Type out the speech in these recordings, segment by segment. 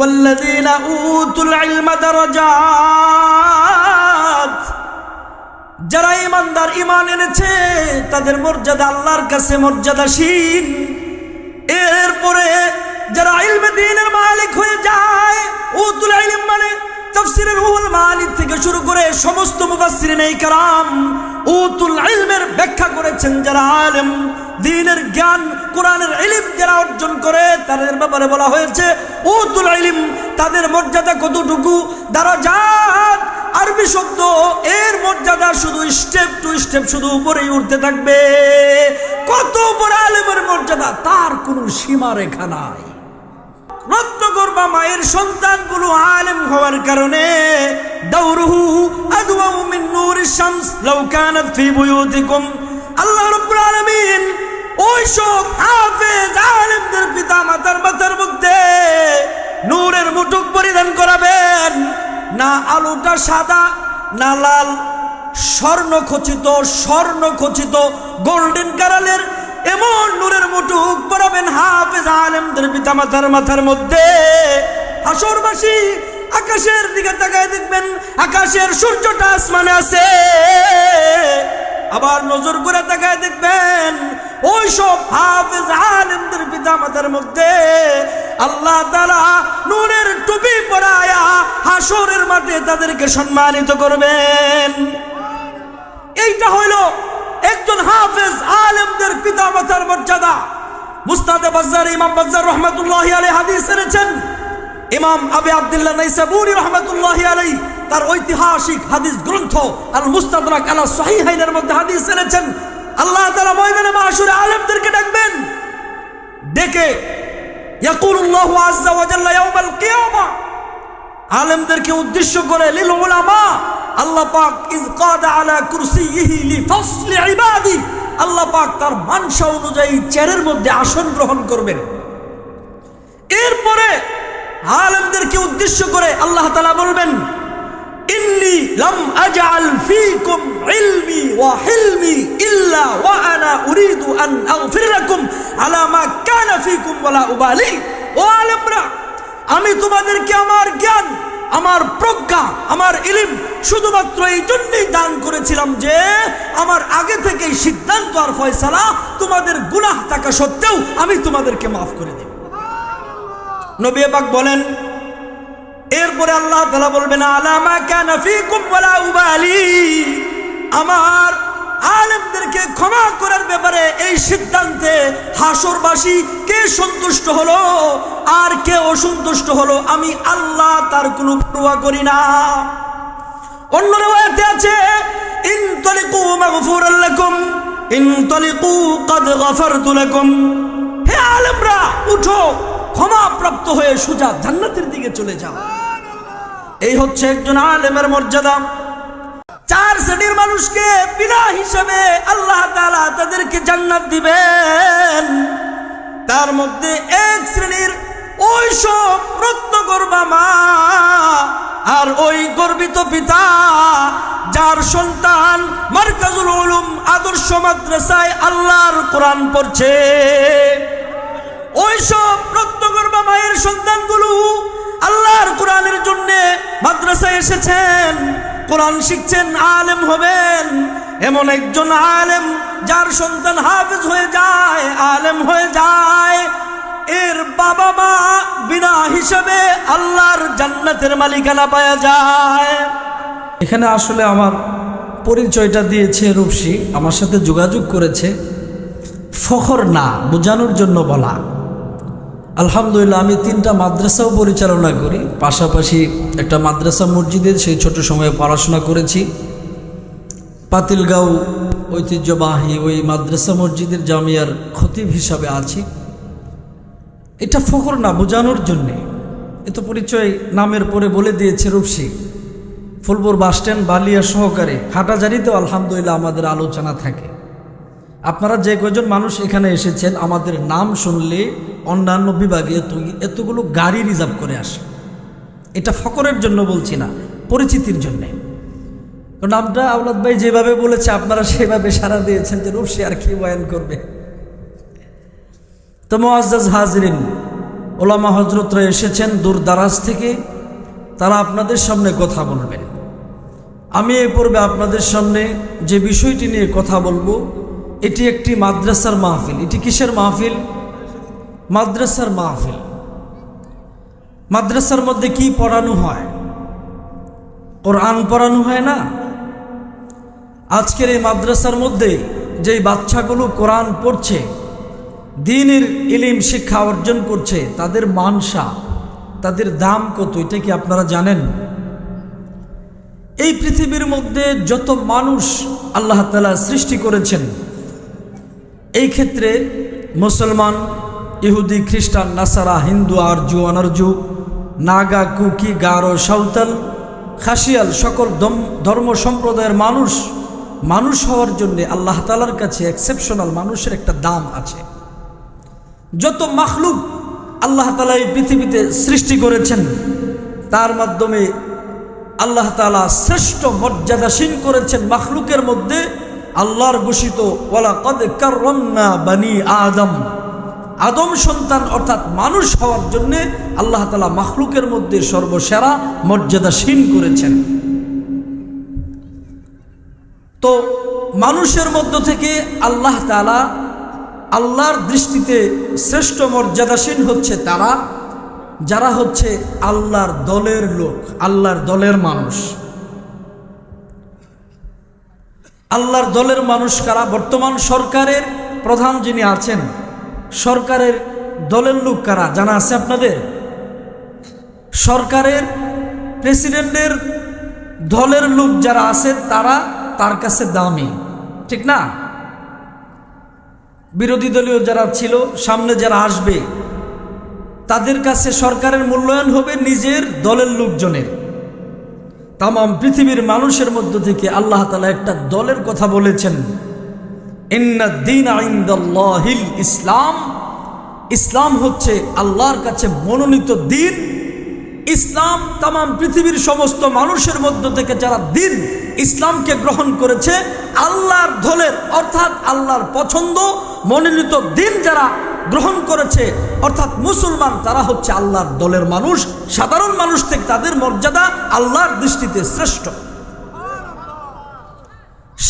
ওয়াল্লাযীনা উতুল ইলমা দারাজাত, যারা ঈমানদার ঈমান এনেছে তাদের মর্যাদা আল্লাহর কাছে মর্যাদাশীল। এরপরে যারা ইলমে দ্বীনের মালিক হয়ে যায়, উতুল ইলম মানে তাফসীরের রুহুল মানি থেকে শুরু করে সমস্ত মুফাসসিরিন ইকরাম উতুল ইলমের ব্যাখ্যা করেছেন যারা আলেম, দ্বীনের জ্ঞান কোরআনের ইলম যারা অর্জন করে তাদের ব্যাপারে বলা হয়েছে উতুল ইলম। তাদের মর্যাদা কতটুকু? দারাজাত আরবি শব্দ, এর মর্যাদা শুধু স্টেপ টু স্টেপ শুধু উপরেই উঠতে থাকবে। কত বড় আলেমের মর্যাদা, তার কোনো সীমা রেখা নাই। রত্নগর্ভা মায়ের সন্তানগুলো আলেম হওয়ার কারণে দাউরুহু আদওয়াউ মিন নূরিশ শামস লাউ কানাত ফি বুয়ুতিকুম। আল্লাহ রাব্বুল আলামিন ওই সব হাফেজ আলেমদের পিতা মাতার মাথার মধ্যে নূরের মুটুক পরিধান করাবেন, না আলোটা সাদা না লাল, স্বর্ণ খচিত গোল্ডেন কালারের এমন নূরের মুটুক পরাবেন হাফেজ আলেমদের পিতা মাতার মাথার মধ্যে। হাসরবাসী আকাশের দিকে তাকায় দেখবেন আকাশের সূর্যটা আসমানে আছে, আবার নজর করে তাকায় দেখবেন ওই সব হাফেজ আলেমদের পিতা মাতার মধ্যে আল্লাহ তাআলা নূরের টুপি পরায়া হাসরের মাঠে তাদেরকে সম্মানিত করবেন। এইটা হইল একজন হাফেজ আলেমদের পিতা মাতার মর্যাদা। মুসনাদে বাজ্জার ইমাম বাজ্জার রাহমাতুল্লাহি আলাইহি হাদিস এনেছেন। ইমাম আবু আব্দুল্লাহ নাইসাবুরি রাহমাতুল্লাহি আলাইহি তার ঐতিহাসিক হাদিস গ্রন্থ আল মুস্তাদরাক আলা সহিহাইনের মধ্যে হাদিস এনেছেন। আল্লাহ তাআলা ময়দানে মাশরে আলেমদেরকে ডাকবেন, ডেকে ইয়াকুলুল্লাহু আযজা ওয়া জাল্লা ইয়াউমাল কিয়ামা, আলেমদেরকে উদ্দেশ্য করে লিল উলামা আল্লাহ পাক ইজ কাদা আলা কুরসিয়িহি লিফাসলি ইবাদি, আল্লাহ পাক তার মানসা অনুযায়ী চেয়ারের মধ্যে আসন গ্রহণ করবেন। এরপরে আলেমদেরকে উদ্দেশ্য করে আল্লাহ তাআলা বলবেন ইন্নী লাম আজআল ফীকুম ইলমি ওয়া হিলমি ইল্লা ওয়া আনা উরিদু আন আগফির লাকুম আলা মা কানা ফীকুম ওয়ালা উবালি। ও আলেমরা, আমি তোমাদেরকে আমার জ্ঞান, আমার প্রজ্ঞা, আমার ইলম শুধুমাত্র এই জন্যই দান করেছিলাম যে আমার আগে থেকেই সিদ্ধান্ত আর ফয়সালা তোমাদের গুনাহ থাকা সত্ত্বেও আমি তোমাদেরকে মাফ করে দেব। নবী পাক বলেন, এরপরে আল্লাহ তাআলা বলবেন আলা মা কানা ফীকুম ওয়ালা উবালি, আমার আলেমদেরকে ক্ষমা করার ব্যাপারে এই সিদ্ধান্তে হাসরবাসী কে সন্তুষ্ট হলো আর কে অসন্তুষ্ট হলো আমি আল্লাহ তার কোনো পরোয়া করি না। অন্য riwayate আছে ইনতালিকু মাগফুরাল লাকুম ইনতালিকু ক্বাদ গফারতু লাকুম, হে আলেমরা উঠো, ক্ষমা প্রাপ্ত হয়ে সোজা জান্নাতের দিকে চলে যাও। এই হচ্ছে একজন আলেমের মর্যাদা। চার শ্রেণীর মানুষকে বিনা হিসাবে আল্লাহ তাআলা তাদেরকে জান্নাত দিবেন। তার মধ্যে এক শ্রেণীর ওই সব রত্নগর্ভা মা আর ওই গর্বিত পিতা যার সন্তান মারকাজুল উলুম আদর্শ মাদ্রাসায় আল্লাহর কোরআন পড়ছে। ওই সব রত্নগর্ভা মায়ের সন্তানগুলো আল্লাহর কোরআনের জন্য মাদ্রাসায় এসেছেন, কোরআন শিখছেন, আলেম হবেন। এমন একজন আলেম যার সন্তান হাফেজ হয়ে যায়, আলেম হয়ে যায়, এর বাবা মা বিনা হিসাবে আল্লাহর জান্নাতের মালিকানা পাওয়া যায়। এখানে আসলে আমার পরিচয়টা দিয়েছে রূপসী, আমার সাথে যোগাযোগ করেছে, ফখর না বোঝানোর জন্য বলা। আলহামদুলিল্লাহ, আমি 3টা মাদ্রাসাও পরিচালনা করি, পাশাপাশি একটা মাদ্রাসা মসজিদে সেই ছোট সময়ে পড়াশোনা করেছি। পাতিলগাঁও ঐতিহ্যবাহী ওই মাদ্রাসা মসজিদের জামিয়ার খতিব হিসাবে আছি। এটা ফখর না, বোঝানোর জন্যে। এত পরিচয় নামের পরে বলে দিয়েছে রূপসী। ফুলপুর বাসস্ট্যান্ড বালিয়া সহকারে হাটাজারিতেও আলহামদুলিল্লাহ আমাদের আলোচনা থাকে। আপনারা যে কয়জন মানুষ এখানে এসেছেন, আমাদের নাম শুনলে অন্যান্য বিভাগে এতগুলো গাড়ি রিজার্ভ করে আসে। এটা ফখরের জন্য বলছি না, পরিচিতির জন্যে। নামটা আওলাদ ভাই যেভাবে বলেছে আপনারা সেভাবে সাড়া দিয়েছেন যে রূপসী আর কি বয়ান করবে। তো মুআজ্জাজ হাজরিন, ওলামা হজরতরা এসেছেন দূর দারাজ থেকে, তারা আপনাদের সামনে কথা বলবেন। আমি এই পূর্বে আপনাদের সামনে যে বিষয়টি নিয়ে কথা বলবো, এটি একটি মাদ্রাসার মাহফিল। এটি কিসের মাহফিল? মাদ্রাসার মাহফিল। মাদ্রাসার মধ্যে কি পড়ানো হয়? কোরআন পড়ানো হয় না? আজকের এই মাদ্রাসার মধ্যে যেই বাচ্চাগুলো কোরআন পড়ছে, দ্বীনের ইলম শিক্ষা অর্জন করছে, তাদের মানসা, তাদের দাম কত, এটা কি আপনারা জানেন? এই পৃথিবীর মধ্যে যত মানুষ আল্লাহ তাআলা সৃষ্টি করেছেন, এই ক্ষেত্রে মুসলমান, ইহুদি, খ্রিস্টান, নাসারা, হিন্দু, আর্য, অনার্য, নাগা, কুকি, গারো, সাঁওতাল, খাসিয়াল, সকল ধর্ম সম্প্রদায়ের মানুষ হওয়ার জন্য আল্লাহ তাআলার কাছে এক্সেপশনাল মানুষের একটা দাম আছে। যত মাখলুক আল্লাহ তাআলা এই পৃথিবীতে সৃষ্টি করেছেন, তার মাধ্যমে আল্লাহ তাআলা শ্রেষ্ঠ মর্যাদাসীন করেছেন মাখলুকের মধ্যে আল্লাহর ঘোষিত ওয়ালাকাদ কাররামনা বানি আদম, আদম সন্তান অর্থাৎ মানুষ হওয়ার জন্যে আল্লাহ তাআলা মাখলুকের মধ্যে সর্বসেরা মর্যাদাসীন করেছেন। তো মানুষের মধ্য থেকে আল্লাহ তাআলা, আল্লাহর দৃষ্টিতে শ্রেষ্ঠ মর্যাদাসীন হচ্ছে তারা যারা হচ্ছে আল্লাহর দলের লোক, আল্লাহর দলের মানুষ। আল্লাহর দলের মানুষ কারা? বর্তমান সরকারের প্রধান যিনি আছেন, সরকারের দলের লোক কারা জানা আছে আপনাদের? সরকারের প্রেসিডেন্টের দলের লোক যারা আছে তারা তার কাছে দামি, ঠিক না? বিরোধী দলীয় যারা ছিল, সামনে যারা আসবে, তাদের কাছে সরকারের মূল্যায়ন হবে নিজের দলের লোকজনের। তাম পৃথিবীর মানুষের মধ্য থেকে আল্লাহ তাআলা একটা দলের কথা বলেছেন, ইন্নাদ দীনা ইনদাল্লাহিল ইসলাম। ইসলাম হচ্ছে আল্লাহর কাছে মনোনীত দিন। ইসলাম তাম পৃথিবীর সমস্ত মানুষের মধ্য থেকে যারা দিন ইসলামকে গ্রহণ করেছে, আল্লাহর দলের অর্থাৎ আল্লাহর পছন্দ মনোনীত দিন যারা গ্রহণ করেছে অর্থাৎ মুসলমান, তারা হচ্ছে আল্লাহর দলের মানুষ। সাধারণ মানুষ থেকে তাদের মর্যাদা আল্লাহর দৃষ্টিতে শ্রেষ্ঠ।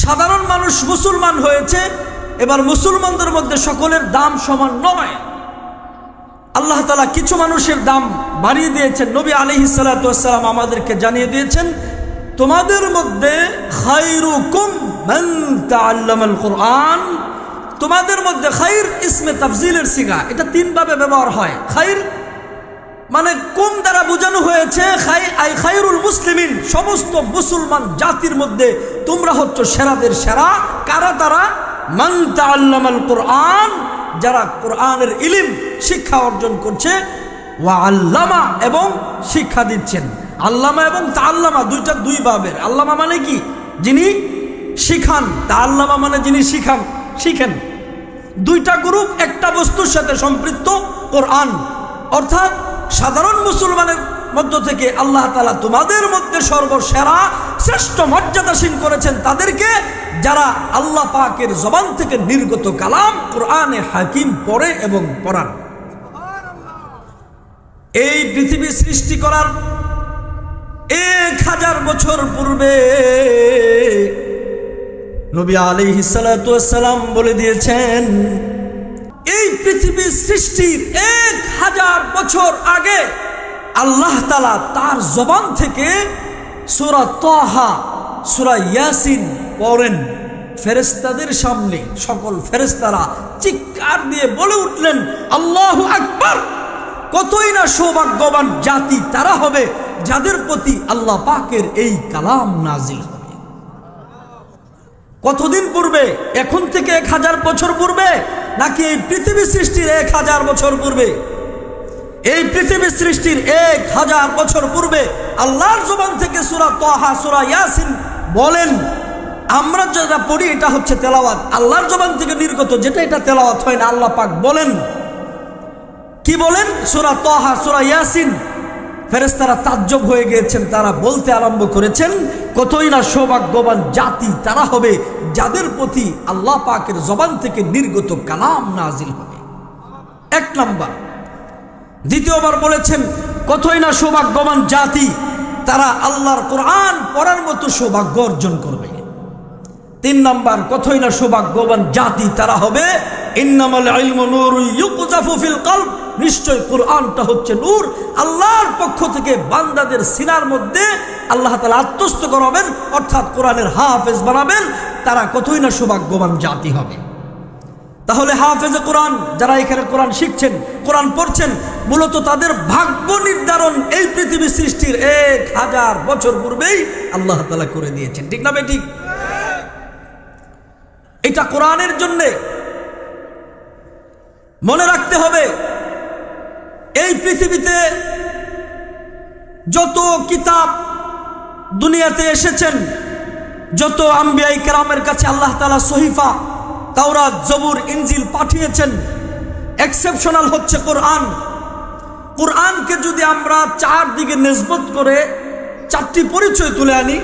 সাধারণ মানুষ মুসলমান হয়েছে, এবার মুসলমানদের মধ্যে সকলের দাম সমান নয়। আল্লাহ তাআলা কিছু মানুষের দাম বাড়িয়ে দিয়েছেন। নবী আলাইহিস সালাতু ওয়াস সালাম আমাদেরকে জানিয়ে দিয়েছেন, তোমাদের মধ্যে খায়রুকুম মান তাআল্লামাল কুরআন। তোমাদের মধ্যে খায়র ইসমে তাফজিলের সিগা, এটা তিন ভাবে ব্যবহার হয়। খায়র মানে কুম দ্বারা বোঝানো হয়েছে খায়রুল মুসলিমিন, সমস্ত মুসলমান জাতির মধ্যে তোমরা হচ্ছ সেরাদের সেরা। কারা তারা? মান তাআল্লামাল কুরআন, যারা কোরআনের ইলম শিক্ষা অর্জন করছে, ওয়া আল্লামা এবং শিক্ষা দিচ্ছেন। আল্লামা এবং তাআল্লামা দুই ভাবের। আল্লামা মানে কি? যিনি শিখান, তাআল্লামা মানে যিনি শিখেন। দুইটা গ্রুপ একটা বস্তুর সাথে সম্পৃক্ত। কোরআন অর্থাৎ সাধারণ মুসলমানের মধ্য থেকে আল্লাহ তাআলা তোমাদের মধ্যে সর্বসেরা শ্রেষ্ঠ মর্যাদাসীন করেছেন তাদেরকে, যারা আল্লাহ পাকের জবান থেকে নির্গত কালাম কোরআনে হাকিম পড়ে এবং পড়ান। এই পৃথিবী সৃষ্টি করার 1000 বছর পূর্বে নবী আলাইহিস সালাতু ওয়াস সালাম বলে দিয়েছেন, এই পৃথিবী সৃষ্টির 1000 বছর আগে আল্লাহ তাআলা তার জবান থেকে সূরা তাহা, সূরা ইয়াসিন পড়েন। ফেরেশতাদের সামনে সকল ফেরেশতারা চিৎকার দিয়ে বলে উঠলেন, আল্লাহু আকবার। কতই না সৌভাগ্যবান জাতি তারা হবে যাদের প্রতি আল্লাহ পাকের এই কালাম নাজিল হবে। কতদিন পূর্বে? এখন থেকে 1000 বছর পূর্বে, নাকি এই পৃথিবী সৃষ্টির 1000 বছর পূর্বে? এই পৃথিবী সৃষ্টির 1000 বছর পূর্বে আল্লাহর জবান থেকে সূরা তাহা, সূরা ইয়াসিন বলেন। আমরা যেটা পড়ি এটা হচ্ছে তেলাওয়াত, আল্লাহর জবান থেকে নির্গত যেটা, এটা তেলাওয়াত হয় না। আল্লাহ পাক বলেন, কি বলেন? সূরা তাহা, সূরা ইয়াসিন। ফেরেশতারা তাজ্জব হয়ে গিয়েছেন, তারা বলতে আরম্ভ করেছেন, কতই না সৌভাগ্যবান জাতি তারা হবে যাদের প্রতি আল্লাহ পাকের জবান থেকে নির্গত কালাম নাজিল হবে। 1 নাম্বার। দ্বিতীয়বার বলেছেন কতই না সৌভাগ্যবান জাতি, তারা আল্লাহর কোরআন পড়ার মতো সৌভাগ্য অর্জন করবে। 3 নাম্বার, কতই না সৌভাগ্যবান জাতি তারা হবে ইন্নামাল ইলমু নূরুন ইউকযাফু ফিল কলব, নিশ্চয় কোরআনটা হচ্ছে নূর, আল্লাহর পক্ষ থেকে বান্দাদের সিনার মধ্যে আল্লাহ তাআলা আত্মস্থ করাবেন, অর্থাৎ কোরআনের হাফেজ বানাবেন। তারা কতই না সৌভাগ্যবান জাতি হবে। তাহলে হাফেজে কোরআন যারা এখানে কোরআন শিখছেন, কোরআন পড়ছেন, মূলত তাদের ভাগ্য নির্ধারণ এই পৃথিবী সৃষ্টির 1000 বছর পূর্বেই আল্লাহ তাআলা করে দিয়েছেন। ঠিক না বেঠিক? এটা কোরআনের জন্যে মনে রাখতে হবে, এই পৃথিবীতে যত কিতাব দুনিয়াতে এসেছেন, যত আম্বিয়া ইকরামের কাছে আল্লাহ তাআলা সহিফা, তাওরাত, জবুর, ইনজিল পাঠিয়েছেন, এক্সেপশনাল হচ্ছে কোরআন। কোরআনকে যদি আমরা 4 দিকে নিসবত করে 4টি পরিচয় তুলে আনি,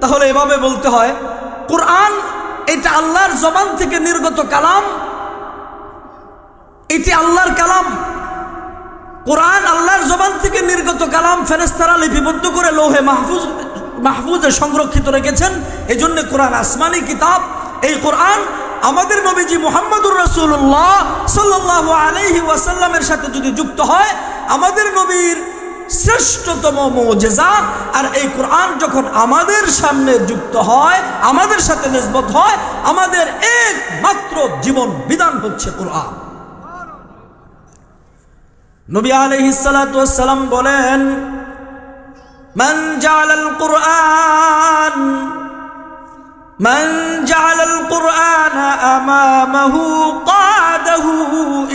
তাহলে এভাবে বলতে হয়, কোরআন এটা আল্লাহর জবান থেকে নির্গত কালাম, এটি আল্লাহর কালাম। কোরআন আল্লাহর জবান থেকে নির্গত কালাম, ফেরেশতারা লিপিবদ্ধ করে লৌহে মাহফুজে সংরক্ষিত রেখেছেন। এই জন্য কোরআন আসমানি কিতাব। এই কোরআন আমাদের নবীজি মুহাম্মদুর রাসূলুল্লাহ সাল্লাল্লাহু আলাইহি ওয়াসাল্লামের সাথে যদি যুক্ত হয়, আমাদের নবীর শ্রেষ্ঠতম মুজিজা। আর এই কোরআন যখন আমাদের সামনে যুক্ত হয়, আমাদের সাথে নিসবত হয়, আমাদের একমাত্র জীবন বিধান হচ্ছে কোরআন। নবী আলাইহিস সালাতু ওয়াস সালাম বলেন, মান জাআলাল কুরআন আমামাহু কাদাহু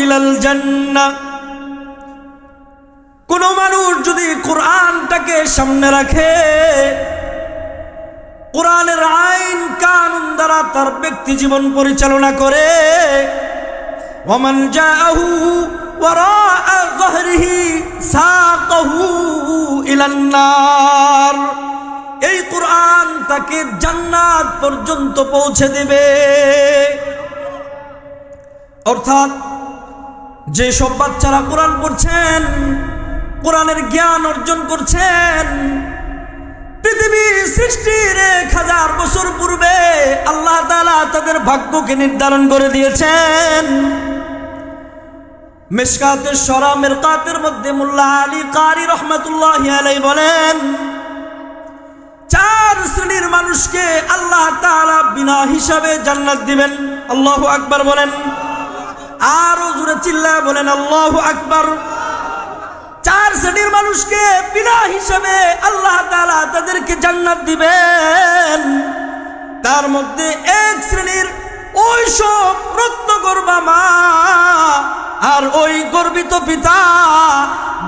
ইলাল জান্নাহ। কোন মানুষ যদি কোরআনটাকে সামনে রাখে, কোরআনের আইন কানুন দ্বারা তার ব্যক্তি জীবন পরিচালনা করে, ওয়ামান জাআহু ওয়ারাআ যহরিহি সাকাহু ইলান নার। এই কোরআন তাকে জান্নাত পর্যন্ত পৌঁছে দেবে। অর্থাৎ যে সব বাচ্চারা কোরআন পড়ছেন, কোরআনের জ্ঞান অর্জন করছেন, পৃথিবী সৃষ্টির 1000 বছর পূর্বে আল্লাহ তাআলা তাদের ভাগ্যকে নির্ধারণ করে দিয়েছেন। মিশকাতের শরা মিরকাতের মধ্যে মোল্লা আলী কারি রহমাতুল্লাহি আলাইহি বলেন, 4 শ্রেণীর মানুষকে আল্লাহ তাআলা বিনা হিসাবে জান্নাত দিবেন। আল্লাহু আকবার বলেন, আরো জোরে চিল্লায় বলেন আল্লাহু আকবার। 4 শ্রেণীর মানুষকে বিনা হিসাবে আল্লাহ তাআলা তাদেরকে জান্নাত দিবেন। তার মধ্যে 1 শ্রেণীর ওই সব রত্নগর্ভা মা আর ওই গর্বিত পিতা,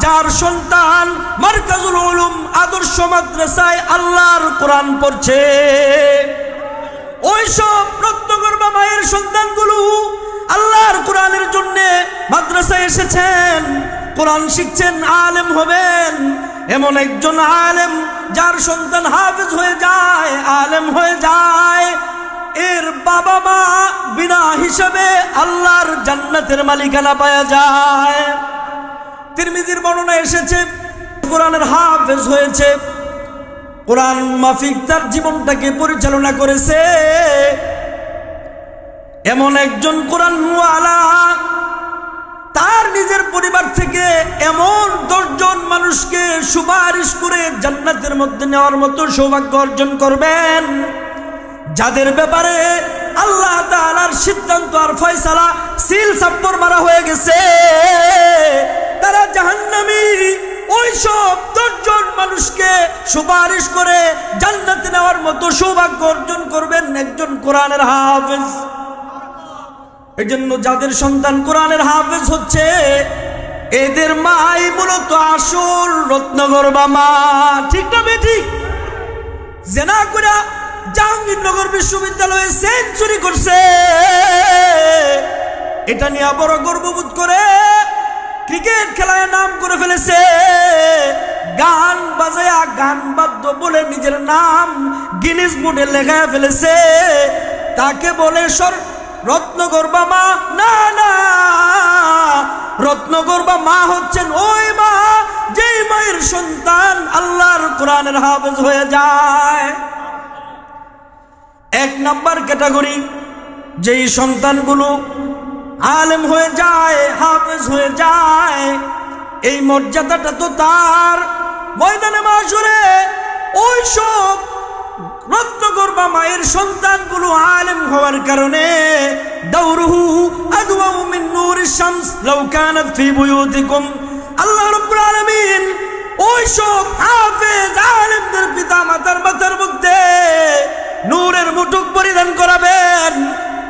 যার সন্তান মারকাজুল উলুম আদর্শ মাদ্রাসায় আল্লাহর কোরআন পড়ছে। ওই সব রত্নগর্ভা মায়ের সন্তানগুলো আল্লাহর কোরআনের জন্য মাদ্রাসায় এসেছেন, কোরআন শিখছেন, আলেম হবেন। এমন একজন আলেম যার সন্তান হাফেজ হয়ে যায়, আলেম হয়ে যায়, এর বাবা মা বিনা হিসাবে আল্লাহর জান্নাতের মালিকানা পাওয়া যায়। তিরমিজির বর্ণনা এসেছে, কোরআনের হাফেজ হয়েছে, কোরআন মাফিক তার জীবনটাকে পরিচালনা করেছে। এমন একজন কোরআনওয়ালা তার নিজের পরিবার থেকে এমন 10 জন মানুষকে সুপারিশ করে জান্নাতের মধ্যে নেওয়ার মতো সৌভাগ্য অর্জন করবেন, যাদের ব্যাপারে আল্লাহ তাআলার সিদ্ধান্ত আর ফয়সালা সিল সাপ্পর মারা হয়ে গেছে, তারা জাহান্নামী। ওই সব 10 জন মানুষকে সুপারিশ করে জান্নাতে নেওয়ার মতো সৌভাগ্য অর্জন করবেন একজন কোরআনের হাফেজ। এই জন্য যাদের সন্তান কোরআনের হাফেজ হচ্ছে, এদের মাই মূলত আসল রত্নগর্ভা মা। ঠিক না বেঠিক? জেনা করে জাহাঙ্গীরনগর বিশ্ববিদ্যালয়ে সেঞ্চুরি করছে, এটা নিয়ে বড় গর্ববোধ করে। ক্রিকেট খেলায় নাম করে ফেলেছে, গান বাজায়া গান বাদ্য বলে নিজের নাম গিনেস বুকে লেখা ফেলেছে। তাকে বলে রত্নগর্ভা মা। না না, রত্নগর্ভা মা হচ্ছে হচ্ছেন ওই মা যেই মায়ের সন্তান আল্লাহর কোরআনের হাফেজ হয়ে যায়। এক নাম্বার ক্যাটাগরি, যেই সন্তানগুলো আলেম হয়ে যায়, হাফেজ হয়ে যায়, এই মর্যাদাটা তো তার ময়দানে মাশরে ওই সব রত্নগর্ভা মায়ের সন্তানগুলো আলেম হওয়ার কারণে দাউরুহু আদওয়াউ মিন নূরিশ শামস লাউ কানাত ফি বুয়ুতিকুম, আল্লাহ রাব্বুল আলামিন ওই সব হাফেজ আলেমদের পিতা মাতার মাথার মধ্যে নূরের মুটুক পরিধান করাবেন।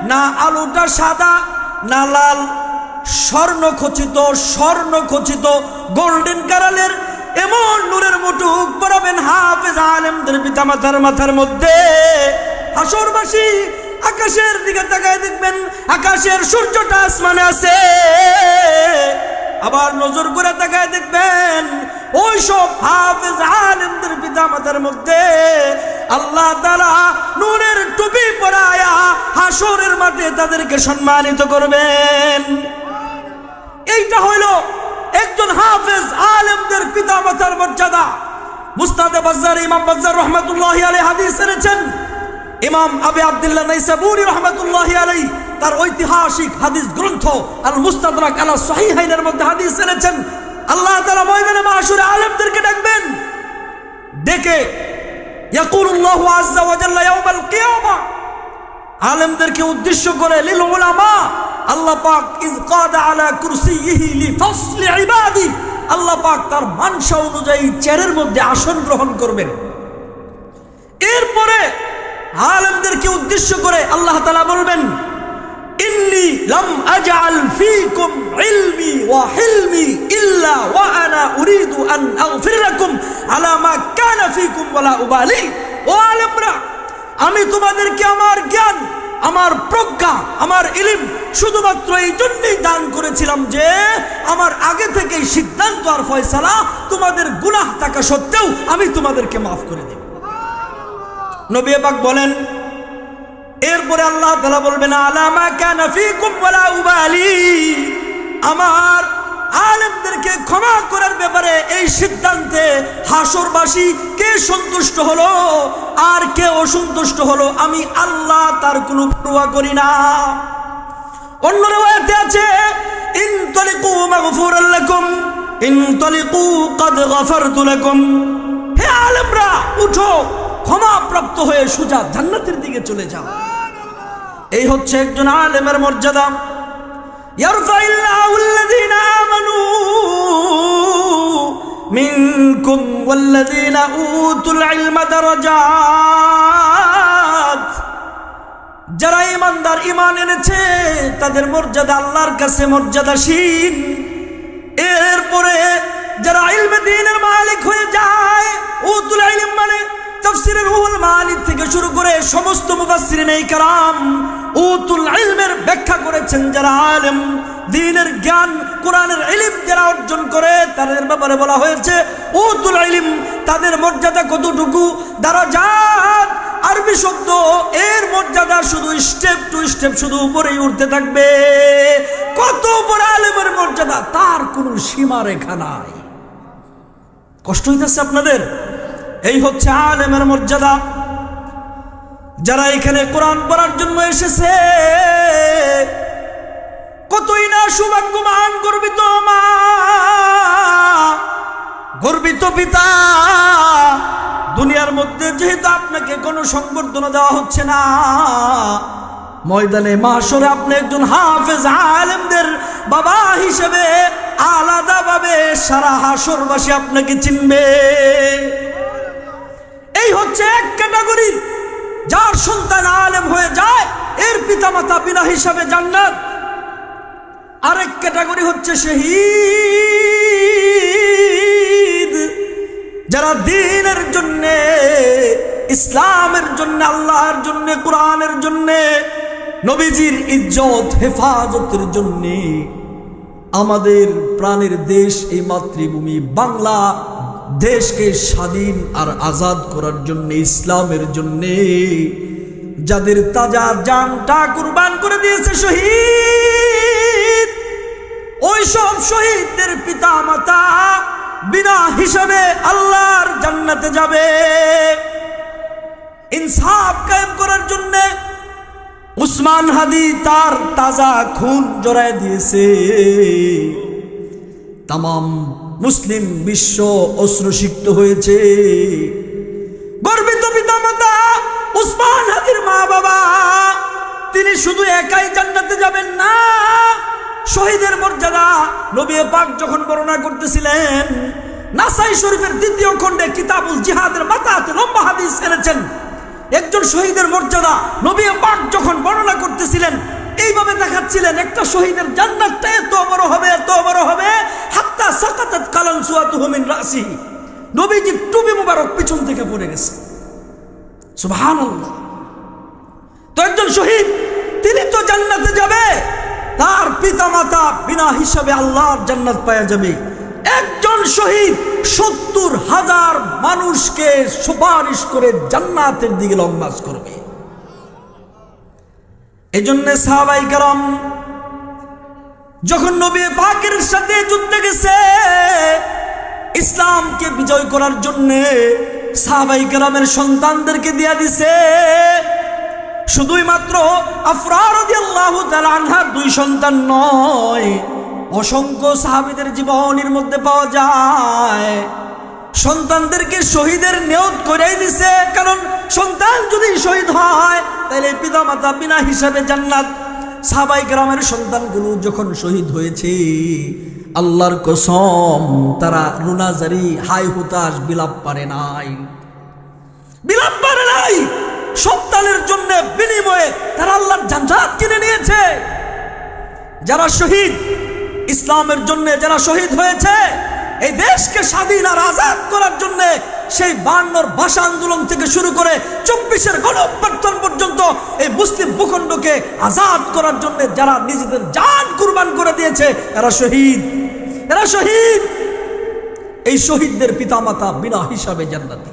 না আলোটা সাদা না লাল, স্বর্ণ খচিত গোল্ডেন কালারের এমন নূরের মুটুক পরাবেন হাফেজ আলেমদের পিতা মাতার মাথার মধ্যে। হাসরবাসী আকাশের দিকে তাকায় দেখবেন আকাশের সূর্যটা আসমানে আছে, আবার নজর করে তাকায় দেখবেন ওই সব হাফেজ আলেমদের পিতা মাতার মধ্যে আল্লাহ তাআলা নূরের টুপি পরায়া হাসরের মাঠে তাদেরকে সম্মানিত করবেন। এইটা হইল একজন হাফেজ আলেমদের পিতা মাতার মর্যাদা। মুস্তাদে বাজ্জার ইমাম বাজ্জার রহমাতুল্লাহি আলাইহি হাদিস এনেছেন। ইমাম আবু আব্দুল্লাহ নাইসাবুরি রহমাতুল্লাহি আলাইহি তার ঐতিহাসিক হাদিস গ্রন্থ আল মুস্তাদরাক আলা সহিহাইনের মধ্যে হাদিস এনেছেন। আল্লাহ তাআলা ময়দানে মাশরে আলেমদেরকে ডাকবেন, ডেকে ইয়াকুলুল্লাহু আযজা ওয়া জাল্লা ইয়াউমাল কিয়ামা, আলেমদেরকে উদ্দেশ্য করে লিল উলামা, আল্লাহ পাক ইজ কাদা আলা কুরসিয়িহি লিফাসলি ইবাদি, আল্লাহ পাক তার মানসা অনুযায়ী চেয়ারের মধ্যে আসন গ্রহণ করবেন। এরপরে আলেমদেরকে উদ্দেশ্য করে আল্লাহ তাআলা বলবেন, ইন্নী লাম আজআল ফীকুম ইলমি ওয়া হিলমি ইল্লা ওয়া আনা উরিদু আন আগফির লাকুম আলা মা কানা ফীকুম ওয়ালা উবালি। ও আলেমরা, আমি তোমাদেরকে আমার জ্ঞান, আমার প্রজ্ঞা, আমার ইলম শুধুমাত্র এই জন্যই দান করেছিলাম যে আমার আগে থেকেই সিদ্ধান্ত আর ফয়সালা তোমাদের গুনাহ থাকা সত্ত্বেও আমি তোমাদেরকে মাফ করে দেব। নবী পাক বলেন, এরপরে আল্লাহ তাআলা বলবেন আলা মা কানা ফীকুম ওয়ালা উবালি, আমার আলেমদেরকে ক্ষমা করার ব্যাপারে এই সিদ্ধান্তে হাসরবাসী কে সন্তুষ্ট হলো আর কে অসন্তুষ্ট হলো আমি আল্লাহ তার কোনো পরোয়া করি না। অন্য riwayate আছে ইনতালিকু মাগফুরাল লাকুম ইনতালিকু ক্বাদ গফারতু লাকুম, হে আলেমরা উঠো, ক্ষমা প্রাপ্ত হয়ে সোজা জান্নাতের দিকে চলে যাও। এই হচ্ছে একজন আলেমের মর্যাদা। ইয়ারফাইল্লাহু আল্লাযীনা আমানু মিনকুম ওয়াল্লাযীনা উতুল ইলমা দারাজাত, যারা ঈমানদার, ঈমান এনেছে তাদের মর্যাদা আল্লাহর কাছে মর্যাদাশীল। এরপরে যারা ইলমে দ্বীনের মালিক হয়ে যায়, উতুল ইলম মানে তাফসীরের রুহুল মাআনি থেকে শুরু করে সমস্ত মুফাসসিরিন ইকরাম উতুল ইলমের ব্যাখ্যা করেছেন যারা আলেম, দ্বীনের জ্ঞান, কোরআনের ইলম যারা অর্জন করে তাদের ব্যাপারে বলা হয়েছে উতুল ইলম। তাদের মর্যাদা কতটুকু? দারাজাত আরবি শব্দ, এর মর্যাদা শুধু স্টেপ টু স্টেপ শুধু উপরেই উঠতে থাকবে। কত বড় আলেমের মর্যাদা, তার কোনো সীমা রেখা নাই। কষ্ট হইতেছে আপনাদের? এই হচ্ছে আলেমের মর্যাদা। যারা এখানে কোরআন পড়ার জন্য এসেছে কতই না সৌভাগ্যবান, গর্বিত মা, গর্বিত পিতা। দুনিয়ার মধ্যে যেহেতু আপনাকে কোনো সংবর্ধনা দেওয়া হচ্ছে না, ময়দানে মাশরে আপনি একজন হাফেজ আলেমদের বাবা হিসেবে আলাদাভাবে সারা হাসরবাসী আপনাকে চিনবে। এই হচ্ছে এক ক্যাটাগরি, যার সন্তান আলেম হয়ে যায় এর পিতামাতা বিনা হিসাবে জান্নাত। আরেক ক্যাটাগরি হচ্ছে শহীদ, যারা দ্বীনের জন্য, ইসলামের জন্য, আল্লাহর জন্য, কোরআনের জন্য, নবীজির ইজ্জত হেফাজতের জন্য, আমাদের প্রাণের দেশ এই মাতৃভূমি বাংলা দেশকে স্বাধীন আর আজাদ করার জন্য, ইসলামের জন্য যাদের তাজা জানটা কুরবান করে দিয়েছে শহীদ, ওই সব শহীদদের পিতা মাতা বিনা হিসাবে আল্লাহর জান্নাতে যাবে। ইনসাফ কায়েম করার জন্য উসমান হাদি তার তাজা খুন জড়ায় দিয়েছে। তামাম মুসলিম বিশ্ব অশ্রুসিক্ত হয়েছে। গর্বিত পিতামাতা উসমান হাদির মা বাবা, তিনি শুধু একাই জান্নাতে যাবেন না, শহীদের মর্যাদা নবী পাক যখন বর্ণনা করতেছিলেন, নাসাই শরীফের 2য় খণ্ডে কিতাবুল জিহাদের মাতাতে লম্বা হাদিস এনেছেন। একজন শহীদের মর্যাদা নবী পাক যখন বর্ণনা করতেছিলেন, এইভাবে দেখাচ্ছিলেন একটা শহীদের জান্নাতটা এত বড় হবে, এত বড় হবে, হাত্তা সাকাতাত কালানসুয়াতুহু মিন রাসিহি, নবীজির টুপি মুবারক পিছন থেকে পড়ে গেছে। সুবহানাল্লাহ। তো একজন শহীদ তিনি তো জান্নাতে যাবে, তার পিতামাতা বিনা হিসাবে আল্লাহর জান্নাত পাওয়া যাবে। একজন শহীদ 70,000 মানুষকে সুপারিশ করে জান্নাতের দিকে লম্বাস করবে। এজন্য সাহাবায়ে কেরাম যখন নবী পাকের সাথে যুদ্ধে গেছে ইসলামকে বিজয় করার জন্য, সাহাবায়ে কেরামের সন্তানদেরকে দিয়া দিছে। শুধুই মাত্র আফরা রাদিয়াল্লাহু তাআলা আনহার 2 সন্তান নয়, অসংখ্য সাহাবীদের জীবনের মধ্যে পাওয়া যায় সন্তানদেরকে শহীদের নিয়ত করেই দিছে। কারণ সন্তান যদি শহীদ হয় তাহলে পিতামাতা বিনা হিসাবে জান্নাত। সাহাবায়ে কেরামের সন্তানগুলো যখন শহীদ হয়েছে, আল্লাহর কসম তারা রুনাজারি হাই হুতাশ বিলাপ পারে নাই, বিলাপ পারে নাই। সন্তানের জন্য বিনিময়ে তারা আল্লাহর জান্নাত কিনে নিয়েছে। যারা শহীদ ইসলামের জন্য, যারা শহীদ হয়েছে এই দেশকে স্বাধীন আর আজাদ করার জন্য, সেই 52 ভাষা আন্দোলন থেকে শুরু করে 24-এর গণঅভ্যুত্থান পর্যন্ত এই মুসলিম ভূখণ্ডকে আজাদ করার জন্য যারা নিজেদের জান কুরবান করে দিয়েছে, এরা শহীদ, এরা শহীদ। এই শহীদদের পিতামাতা বিনা হিসাবে জান্নাতি।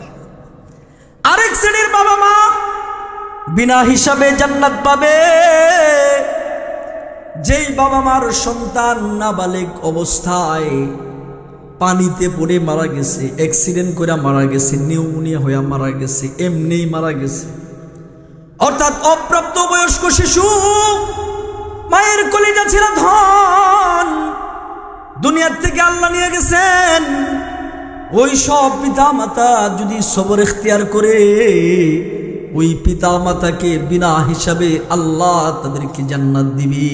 আরেক শ্রেণীর বাবা মা বিনা হিসাবে জান্নাত পাবে, যেই বাবা মার সন্তান নাবালেগ অবস্থায় পানিতে পড়ে মারা গেছে, অ্যাক্সিডেন্ট করে মারা গেছে, নিউমোনিয়া হয়ে মারা গেছে, এমনি মারা গেছে, অর্থাৎ অপ্রাপ্ত বয়স্ক শিশু, মায়ের কলিজা ছিঁড়া ধন দুনিয়ার থেকে আল্লাহ নিয়ে গেছেন। ওই সব পিতা মাতা যদি সবর ইখতিয়ার করে, ওই পিতা মাতাকে বিনা হিসাবে আল্লাহ তাদেরকে জান্নাত দিবে।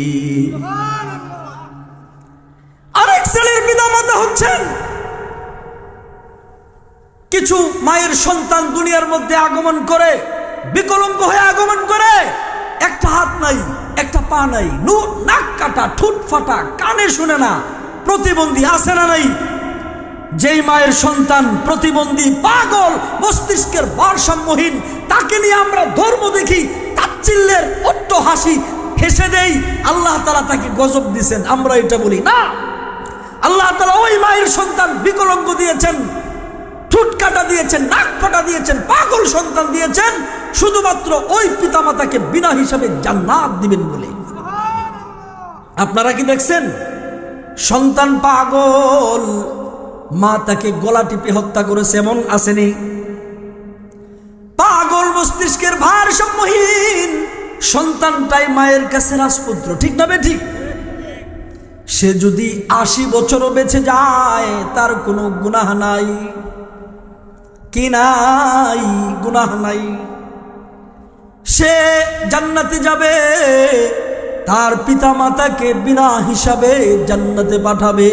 আরেক শ্রেণীর পিতা মাতা হচ্ছেন কিছু মায়ের সন্তান দুনিয়ার মধ্যে আগমন করে, বিকলাঙ্গ হয়ে আগমন করে, একটা হাত নাই, একটা পা নাই, নাক কাটা, ঠোঁট ফাটা, কানে শুনে না, প্রতিবন্ধী আছে না নাই? যেই মায়ের সন্তান প্রতিবন্ধী, পাগল, মস্তিষ্কের ভারসাম্যহীন, তাকে নিয়ে আমরা ধর্ম দেখি, তাচ্ছিল্যের অট্ট হাসি হেসে দেই, আল্লাহ তাআলা তাকে গজব দিয়েছেন, আমরা এটা বলি না। আল্লাহ তাআলা ওই মায়ের সন্তান বিকলাঙ্গ দিয়েছেন, ঠোঁট কাটা দিয়েছেন, নাক ফাটা দিয়েছেন, পাগল সন্তান দিয়েছেন, শুধুমাত্র ওই পিতামাতাকে বিনা হিসাবে জান্নাত দিবেন বলে। আপনারা কি দেখছেন? সন্তান পাগল, মা তাকে গলা টিপে হত্যা করেছে, এমন আসেনি? পাগল মস্তিষ্কের ভারসাম্যহীন সন্তানটাই মায়ের কাছে রাজপুত্র, ঠিক না ঠিক? সে যদি 80 বছরও বেঁচে যায় তার কোনো গুনাহ নাই, কি নাই? গুনাহ নাই। সে জান্নাতে যাবে, তার পিতা মাতাকে বিনা হিসাবে জান্নাতে পাঠাবে।